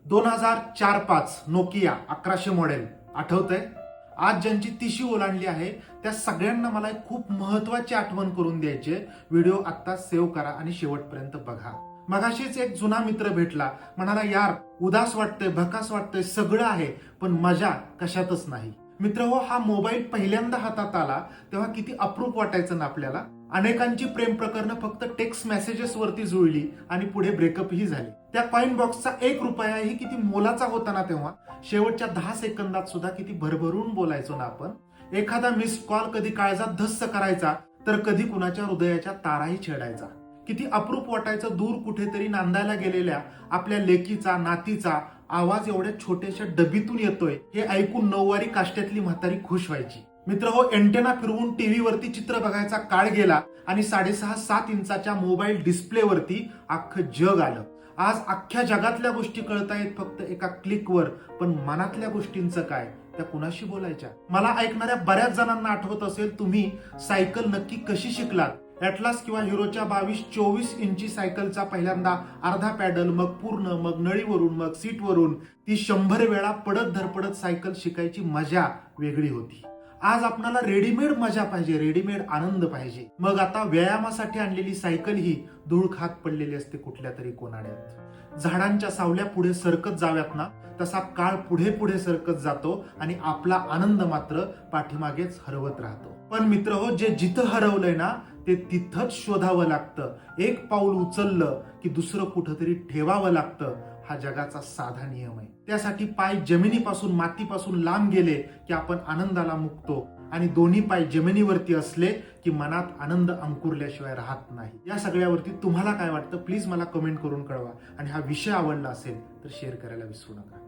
2004-5 Nokia 1100 model आठवतंय? आज ज्यांची तिशी ओलांडली आहे त्या सगळ्यांना मला एक खूप महत्वाची आठवण करून द्यायची. व्हिडिओ आता सेव्ह करा आणि शेवटपर्यंत बघा. मगाशीच एक जुना मित्र भेटला, म्हणाला यार उदास वाटतंय, भकास वाटतंय, सगळं आहे पण मजा कशातच नाही. मित्र हो, हा मोबाईल पहिल्यांदा हातात आला तेव्हा किती अप्रूप वाटायचं ना आपल्याला. अनेकांची प्रेम प्रकरणं फक्त टेक्स्ट मेसेजेस वरती जुळली आणि पुढे ब्रेकअपही झाले. त्या कॉइन बॉक्सचा 1 रुपयाही किती मोलाचा होता ना तेव्हा. शेवटच्या 10 सेकंदात सुद्धा किती भरभरून बोलायचो ना आपण. एखादा मिस कॉल कधी काळजात धस्स करायचा तर कधी कुणाच्या हृदयाच्या ताराही छेडायचा. किती अप्रूप वाटायचं दूर कुठेतरी नांदायला गेलेल्या आपल्या लेकीचा, नातीचा आवाज एवढ्या छोट्याशा डबीतून येतोय हे ऐकून 9 वारी काष्ट्यातली म्हातारी खुश व्हायची. मित्र हो, एंटेना फिरवून टीव्ही वरती चित्र बघायचा काळ गेला आणि 6.5-7 इंचाच्या मोबाईल डिस्प्लेवरती अख्खं जग आलं. आज अख्ख्या जगातल्या गोष्टी कळतायत फक्त एका क्लिकवर, पण मनातल्या गोष्टींचं काय, त्या कुणाशी बोलायच्या? मला ऐकणाऱ्या बऱ्याच जणांना आठवत असेल तुम्ही सायकल नक्की कशी शिकलात. ॲटलास किंवा हिरोच्या 22-24 इंची सायकलचा पहिल्यांदा अर्धा पॅडल, मग पूर्ण, मग नळीवरून, मग सीटवरून ती 100 वेळा पडत धडपडत सायकल शिकायची मजा वेगळी होती. आज आपल्याला रेडीमेड मजा पाहिजे, रेडीमेड आनंद पाहिजे. मग आता व्यायामासाठी आणलेली सायकल ही धूळ खात पडलेली असते कुठल्या तरी कोनाड्यात. झाडांच्या सावल्या पुढे सरकत जाव्यात ना, तसा काळ पुढे पुढे सरकत जातो आणि आपला आनंद मात्र पाठीमागेच हरवत राहतो. पण मित्र हो, जे जिथं हरवलंय ना ते तिथंच शोधावं लागतं. एक पाऊल उचललं की दुसरं कुठंतरी ठेवावं लागतं. हा जगाचा साधा नियम आहे. त्यासाठी पाय जमिनीपासून, मातीपासून लांब गेले की आपण आनंदाला मुकतो आणि दोन्ही पाय जमिनीवरती असले की मनात आनंद अंकुरल्याशिवाय राहत नाही. या सगळ्यावरती तुम्हाला काय वाटतं प्लीज मला कमेंट करून कळवा आणि हा विषय आवडला असेल तर शेअर करायला विसरू नका.